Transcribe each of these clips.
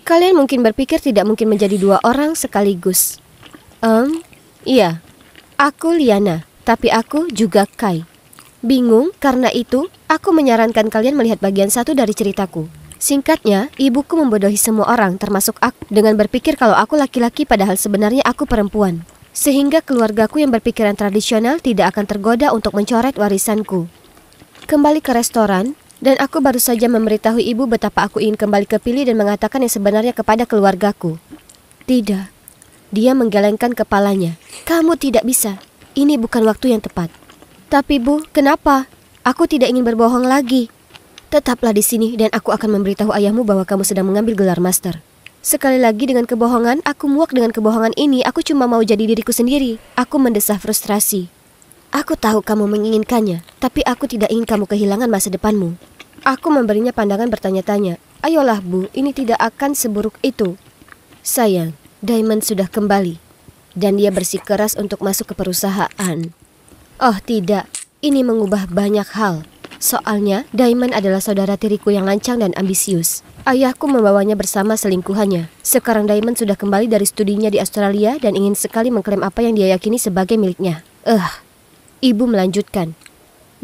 Kalian mungkin berpikir tidak mungkin menjadi dua orang sekaligus. Iya. Aku Liana, tapi aku juga Kai. Bingung? Karena itu, aku menyarankan kalian melihat bagian satu dari ceritaku. Singkatnya, ibuku membodohi semua orang, termasuk aku, dengan berpikir kalau aku laki-laki padahal sebenarnya aku perempuan. Sehingga keluargaku yang berpikiran tradisional tidak akan tergoda untuk mencoret warisanku. Kembali ke restoran, dan aku baru saja memberitahu ibu betapa aku ingin kembali ke Pili dan mengatakan yang sebenarnya kepada keluargaku. Tidak. Dia menggelengkan kepalanya. Kamu tidak bisa. Ini bukan waktu yang tepat. Tapi Bu, kenapa? Aku tidak ingin berbohong lagi. Tetaplah di sini dan aku akan memberitahu ayahmu bahwa kamu sedang mengambil gelar master. Sekali lagi dengan kebohongan, aku muak dengan kebohongan ini. Aku cuma mau jadi diriku sendiri. Aku mendesah frustrasi. Aku tahu kamu menginginkannya, tapi aku tidak ingin kamu kehilangan masa depanmu. Aku memberinya pandangan bertanya-tanya. Ayolah Bu, ini tidak akan seburuk itu. Sayang, Diamond sudah kembali. Dan dia bersikeras untuk masuk ke perusahaan. Oh tidak, ini mengubah banyak hal. Soalnya, Diamond adalah saudara tiriku yang lancang dan ambisius. Ayahku membawanya bersama selingkuhannya. Sekarang Diamond sudah kembali dari studinya di Australia dan ingin sekali mengklaim apa yang dia yakini sebagai miliknya. Ibu melanjutkan.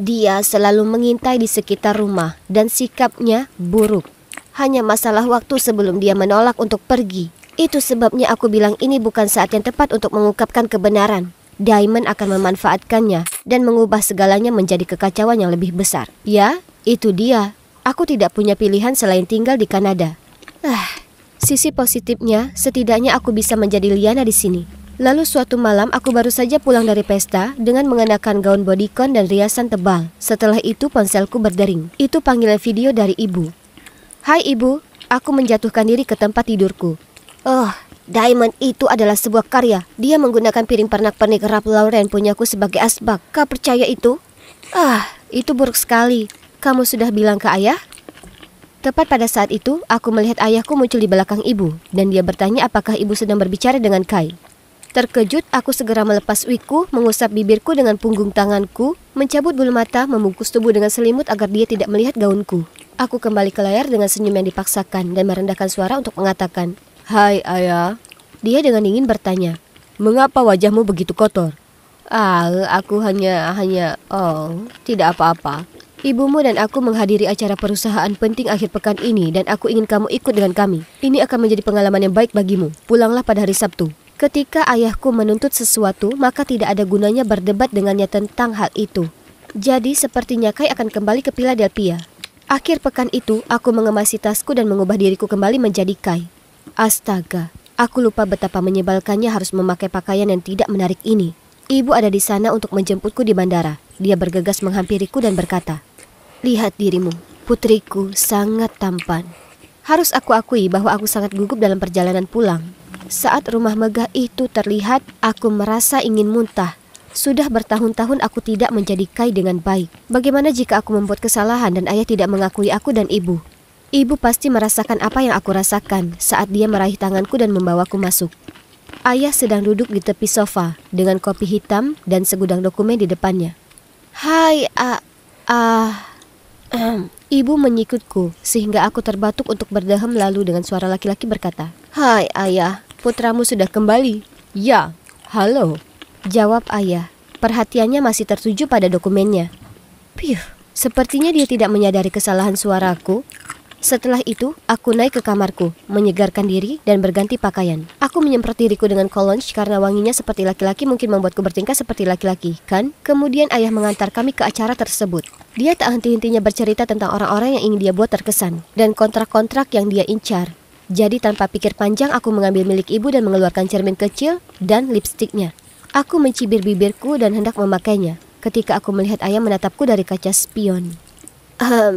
Dia selalu mengintai di sekitar rumah dan sikapnya buruk. Hanya masalah waktu sebelum dia menolak untuk pergi. Itu sebabnya aku bilang ini bukan saat yang tepat untuk mengungkapkan kebenaran. Diamond akan memanfaatkannya dan mengubah segalanya menjadi kekacauan yang lebih besar. Ya, itu dia. Aku tidak punya pilihan selain tinggal di Kanada. Sisi positifnya, setidaknya aku bisa menjadi Liana di sini. Lalu suatu malam aku baru saja pulang dari pesta dengan mengenakan gaun bodycon dan riasan tebal. Setelah itu ponselku berdering. Itu panggilan video dari ibu. Hai ibu, aku menjatuhkan diri ke tempat tidurku. Diamond itu adalah sebuah karya. Dia menggunakan piring pernak-pernik Ralph Lauren punyaku sebagai asbak. Kau percaya itu? Itu buruk sekali. Kamu sudah bilang ke ayah? Tepat pada saat itu, aku melihat ayahku muncul di belakang ibu. Dan dia bertanya apakah ibu sedang berbicara dengan Kai. Terkejut, aku segera melepas wigku, mengusap bibirku dengan punggung tanganku, mencabut bulu mata, membungkus tubuh dengan selimut agar dia tidak melihat gaunku. Aku kembali ke layar dengan senyum yang dipaksakan dan merendahkan suara untuk mengatakan, Hai ayah. Dia dengan dingin bertanya, mengapa wajahmu begitu kotor? Aku hanya, tidak apa-apa. Ibumu dan aku menghadiri acara perusahaan penting akhir pekan ini dan aku ingin kamu ikut dengan kami. Ini akan menjadi pengalaman yang baik bagimu. Pulanglah pada hari Sabtu. Ketika ayahku menuntut sesuatu, maka tidak ada gunanya berdebat dengannya tentang hal itu. Jadi sepertinya Kai akan kembali ke Philadelphia. Akhir pekan itu, aku mengemasi tasku dan mengubah diriku kembali menjadi Kai. Astaga, aku lupa betapa menyebalkannya harus memakai pakaian yang tidak menarik ini. Ibu ada di sana untuk menjemputku di bandara. Dia bergegas menghampiriku dan berkata, lihat dirimu, putriku sangat tampan. Harus aku akui bahwa aku sangat gugup dalam perjalanan pulang. Saat rumah megah itu terlihat, aku merasa ingin muntah. Sudah bertahun-tahun aku tidak menjadi Kai dengan baik. Bagaimana jika aku membuat kesalahan dan ayah tidak mengakui aku dan ibu? Ibu pasti merasakan apa yang aku rasakan saat dia meraih tanganku dan membawaku masuk. Ayah sedang duduk di tepi sofa dengan kopi hitam dan segudang dokumen di depannya. Hai, Ibu menyikutku sehingga aku terbatuk untuk berdehem lalu dengan suara laki-laki berkata, Hai ayah, putramu sudah kembali. Ya, halo, jawab ayah. Perhatiannya masih tertuju pada dokumennya. Sepertinya dia tidak menyadari kesalahan suaraku. Setelah itu, aku naik ke kamarku, menyegarkan diri dan berganti pakaian. Aku menyemprot diriku dengan cologne karena wanginya seperti laki-laki mungkin membuatku bertingkah seperti laki-laki, kan? Kemudian ayah mengantar kami ke acara tersebut. Dia tak henti-hentinya bercerita tentang orang-orang yang ingin dia buat terkesan dan kontrak-kontrak yang dia incar. Jadi tanpa pikir panjang, aku mengambil milik ibu dan mengeluarkan cermin kecil dan lipstiknya. Aku mencibir bibirku dan hendak memakainya ketika aku melihat ayah menatapku dari kaca spion.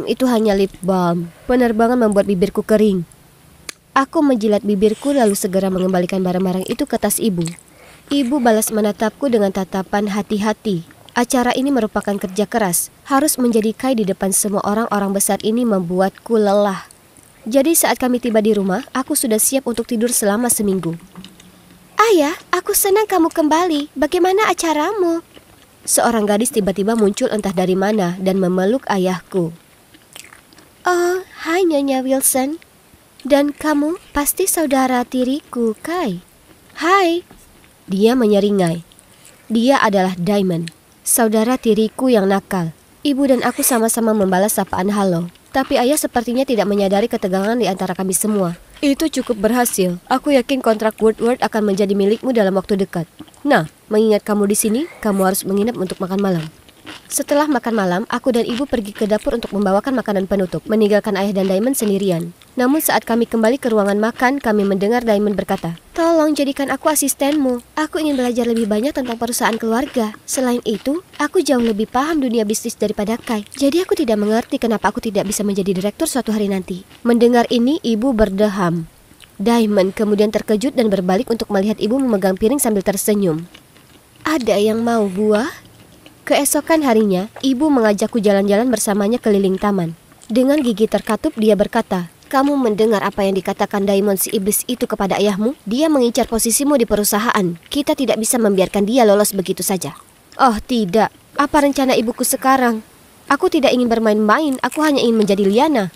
Itu hanya lip balm. Penerbangan membuat bibirku kering. Aku menjilat bibirku lalu segera mengembalikan barang-barang itu ke tas ibu. Ibu balas menatapku dengan tatapan hati-hati. Acara ini merupakan kerja keras. Harus menjadi Kai di depan semua orang-orang besar ini membuatku lelah. Jadi saat kami tiba di rumah, aku sudah siap untuk tidur selama seminggu. Ayah, aku senang kamu kembali. Bagaimana acaramu? Seorang gadis tiba-tiba muncul entah dari mana dan memeluk ayahku. Oh, hai Nyonya Wilson. Dan kamu pasti saudara tiriku, Kai. Hai. Dia menyeringai. Dia adalah Diamond, saudara tiriku yang nakal. Ibu dan aku sama-sama membalas sapaan halo. Tapi ayah sepertinya tidak menyadari ketegangan di antara kami semua. Itu cukup berhasil. Aku yakin kontrak Woodward akan menjadi milikmu dalam waktu dekat. Nah, mengingat kamu di sini, kamu harus menginap untuk makan malam. Setelah makan malam, aku dan ibu pergi ke dapur untuk membawakan makanan penutup, meninggalkan ayah dan Diamond sendirian. Namun saat kami kembali ke ruangan makan, kami mendengar Diamond berkata, "Tolong jadikan aku asistenmu. Aku ingin belajar lebih banyak tentang perusahaan keluarga. Selain itu, aku jauh lebih paham dunia bisnis daripada Kai. Jadi aku tidak mengerti kenapa aku tidak bisa menjadi direktur suatu hari nanti." Mendengar ini, ibu berdeham. Diamond kemudian terkejut dan berbalik untuk melihat ibu memegang piring sambil tersenyum. "Ada yang mau buah?" Keesokan harinya, ibu mengajakku jalan-jalan bersamanya keliling taman. Dengan gigi terkatup, dia berkata, "Kamu mendengar apa yang dikatakan Diamond si iblis itu kepada ayahmu? Dia mengincar posisimu di perusahaan. Kita tidak bisa membiarkan dia lolos begitu saja." "Oh tidak, apa rencana ibuku sekarang? Aku tidak ingin bermain-main, aku hanya ingin menjadi Liana."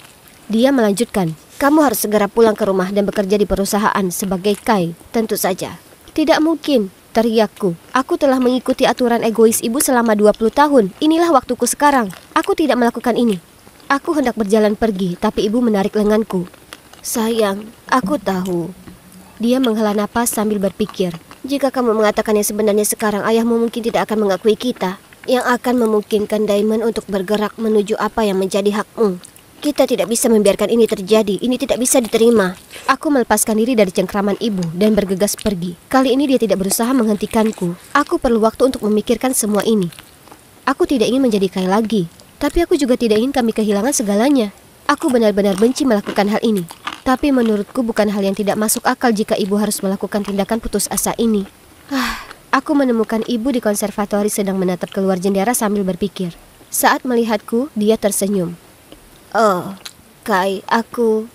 Dia melanjutkan, "Kamu harus segera pulang ke rumah dan bekerja di perusahaan sebagai Kai, tentu saja." "Tidak mungkin," teriakku. "Aku telah mengikuti aturan egois ibu selama 20 tahun. Inilah waktuku sekarang. Aku tidak melakukan ini." Aku hendak berjalan pergi, tapi ibu menarik lenganku. "Sayang, aku tahu." Dia menghela napas sambil berpikir. "Jika kamu mengatakan yang sebenarnya sekarang, ayahmu mungkin tidak akan mengakui kita. Yang akan memungkinkan Diamond untuk bergerak menuju apa yang menjadi hakmu. Kita tidak bisa membiarkan ini terjadi. Ini tidak bisa diterima." Aku melepaskan diri dari cengkraman ibu dan bergegas pergi. Kali ini dia tidak berusaha menghentikanku. Aku perlu waktu untuk memikirkan semua ini. Aku tidak ingin menjadi Kai lagi, tapi aku juga tidak ingin kami kehilangan segalanya. Aku benar-benar benci melakukan hal ini. Tapi menurutku bukan hal yang tidak masuk akal jika ibu harus melakukan tindakan putus asa ini. Aku menemukan ibu di konservatori sedang menatap keluar jendela sambil berpikir. Saat melihatku, dia tersenyum. "Oh, Kai, aku..."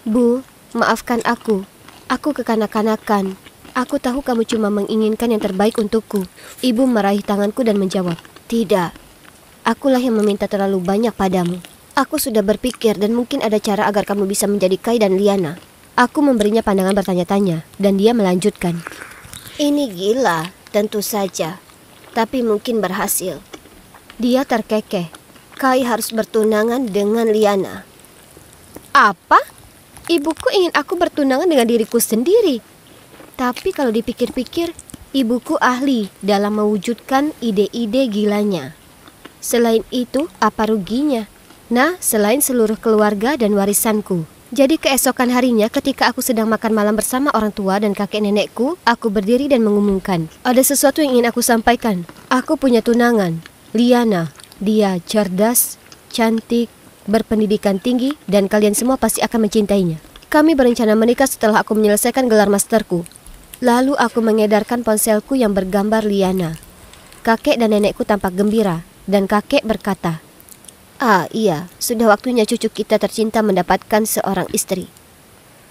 "Bu, maafkan aku. Aku kekanak-kanakan. Aku tahu kamu cuma menginginkan yang terbaik untukku." Ibu meraih tanganku dan menjawab, "Tidak. Akulah yang meminta terlalu banyak padamu. Aku sudah berpikir dan mungkin ada cara agar kamu bisa menjadi Kai dan Liana." Aku memberinya pandangan bertanya-tanya dan dia melanjutkan, "Ini gila, tentu saja. Tapi mungkin berhasil." Dia terkekeh. "Kai harus bertunangan dengan Liana." "Apa? Ibuku ingin aku bertunangan dengan diriku sendiri." Tapi kalau dipikir-pikir, ibuku ahli dalam mewujudkan ide-ide gilanya. Selain itu, apa ruginya? Nah, selain seluruh keluarga dan warisanku. Jadi keesokan harinya ketika aku sedang makan malam bersama orang tua dan kakek nenekku, aku berdiri dan mengumumkan, "Ada sesuatu yang ingin aku sampaikan. Aku punya tunangan, Liana. Dia cerdas, cantik, berpendidikan tinggi, dan kalian semua pasti akan mencintainya. Kami berencana menikah setelah aku menyelesaikan gelar masterku." Lalu aku mengedarkan ponselku yang bergambar Liana. Kakek dan nenekku tampak gembira, dan kakek berkata, "Ah iya, sudah waktunya cucu kita tercinta mendapatkan seorang istri."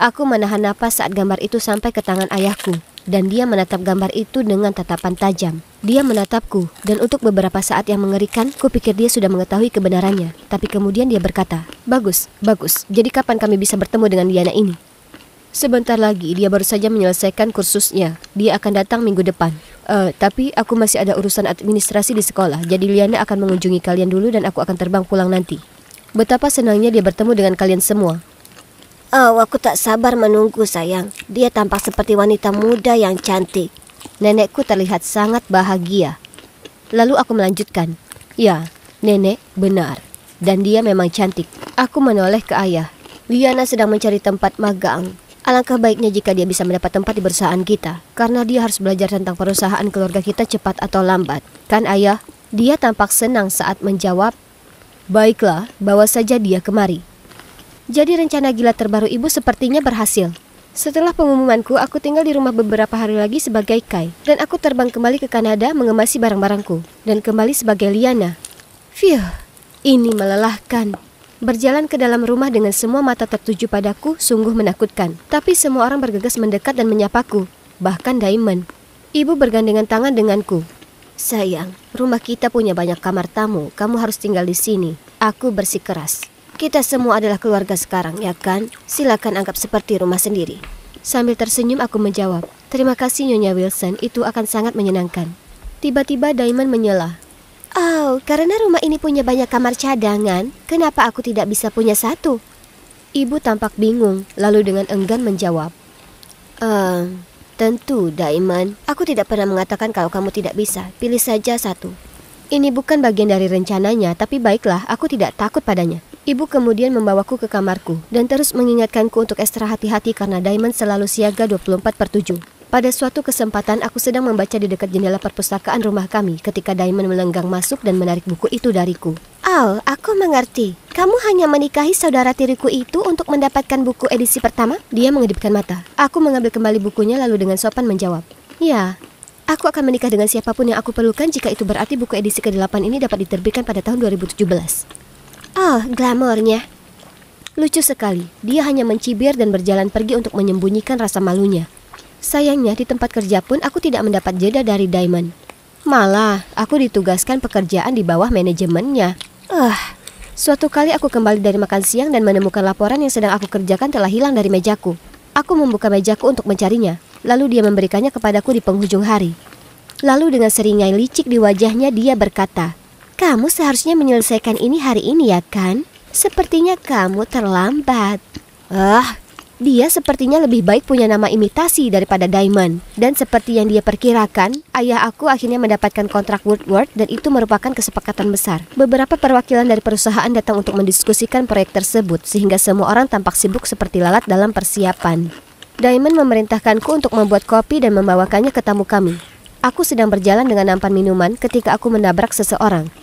Aku menahan napas saat gambar itu sampai ke tangan ayahku, dan dia menatap gambar itu dengan tatapan tajam. Dia menatapku, dan untuk beberapa saat yang mengerikan, kupikir dia sudah mengetahui kebenarannya. Tapi kemudian dia berkata, Bagus. Jadi kapan kami bisa bertemu dengan Liana ini?" "Sebentar lagi, dia baru saja menyelesaikan kursusnya. Dia akan datang minggu depan. Tapi aku masih ada urusan administrasi di sekolah, jadi Liana akan mengunjungi kalian dulu dan aku akan terbang pulang nanti. Betapa senangnya dia bertemu dengan kalian semua." "Oh, aku tak sabar menunggu, sayang. Dia tampak seperti wanita muda yang cantik." Nenekku terlihat sangat bahagia. Lalu aku melanjutkan, "Ya, nenek benar. Dan dia memang cantik." Aku menoleh ke ayah. "Liana sedang mencari tempat magang. Alangkah baiknya jika dia bisa mendapat tempat di perusahaan kita, karena dia harus belajar tentang perusahaan keluarga kita cepat atau lambat. Kan ayah?" Dia tampak senang saat menjawab, "Baiklah, bawa saja dia kemari." Jadi rencana gila terbaru ibu sepertinya berhasil. Setelah pengumumanku, aku tinggal di rumah beberapa hari lagi sebagai Kai, dan aku terbang kembali ke Kanada mengemasi barang-barangku, dan kembali sebagai Liana. Phew, ini melelahkan. Berjalan ke dalam rumah dengan semua mata tertuju padaku sungguh menakutkan. Tapi semua orang bergegas mendekat dan menyapaku, bahkan Diamond. Ibu bergandengan tangan denganku. "Sayang, rumah kita punya banyak kamar tamu. Kamu harus tinggal di sini." Aku bersikeras. Kita semua adalah keluarga sekarang, ya kan? Silakan anggap seperti rumah sendiri. Sambil tersenyum aku menjawab, terima kasih Nyonya Wilson, itu akan sangat menyenangkan. Tiba-tiba Diamond menyela. Oh, karena rumah ini punya banyak kamar cadangan, kenapa aku tidak bisa punya satu? Ibu tampak bingung, lalu dengan enggan menjawab. Tentu, Diamond. Aku tidak pernah mengatakan kalau kamu tidak bisa. Pilih saja satu. Ini bukan bagian dari rencananya, tapi baiklah, aku tidak takut padanya. Ibu kemudian membawaku ke kamarku dan terus mengingatkanku untuk ekstra hati-hati karena Diamond selalu siaga 24/7. Pada suatu kesempatan, aku sedang membaca di dekat jendela perpustakaan rumah kami ketika Diamond melenggang masuk dan menarik buku itu dariku. Oh, aku mengerti. Kamu hanya menikahi saudara tiriku itu untuk mendapatkan buku edisi pertama? Dia mengedipkan mata. Aku mengambil kembali bukunya lalu dengan sopan menjawab. Ya, aku akan menikah dengan siapapun yang aku perlukan jika itu berarti buku edisi ke-8 ini dapat diterbitkan pada tahun 2017. Oh, glamornya. Lucu sekali. Dia hanya mencibir dan berjalan pergi untuk menyembunyikan rasa malunya. Sayangnya di tempat kerja pun aku tidak mendapat jeda dari Diamond. Malah, aku ditugaskan pekerjaan di bawah manajemennya. Suatu kali aku kembali dari makan siang dan menemukan laporan yang sedang aku kerjakan telah hilang dari mejaku. Aku membuka mejaku untuk mencarinya, lalu dia memberikannya kepadaku di penghujung hari. Lalu dengan seringai licik di wajahnya dia berkata, "Kamu seharusnya menyelesaikan ini hari ini ya kan? Sepertinya kamu terlambat." Dia sepertinya lebih baik punya nama imitasi daripada Diamond. Dan seperti yang dia perkirakan, ayah aku akhirnya mendapatkan kontrak Woodward dan itu merupakan kesepakatan besar. Beberapa perwakilan dari perusahaan datang untuk mendiskusikan proyek tersebut sehingga semua orang tampak sibuk seperti lalat dalam persiapan. Diamond memerintahkanku untuk membuat kopi dan membawakannya ke tamu kami. Aku sedang berjalan dengan nampan minuman ketika aku menabrak seseorang.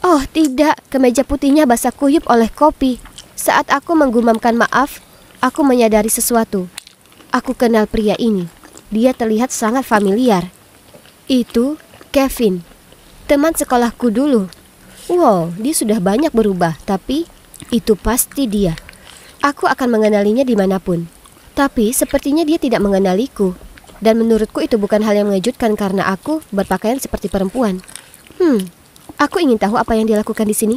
Oh tidak, kemeja putihnya basah kuyup oleh kopi. Saat aku menggumamkan maaf, aku menyadari sesuatu. Aku kenal pria ini. Dia terlihat sangat familiar. Itu Kevin, teman sekolahku dulu. Wow, dia sudah banyak berubah, tapi itu pasti dia. Aku akan mengenalinya dimanapun. Tapi sepertinya dia tidak mengenaliku. Dan menurutku itu bukan hal yang mengejutkan karena aku berpakaian seperti perempuan. Aku ingin tahu apa yang dia lakukan di sini.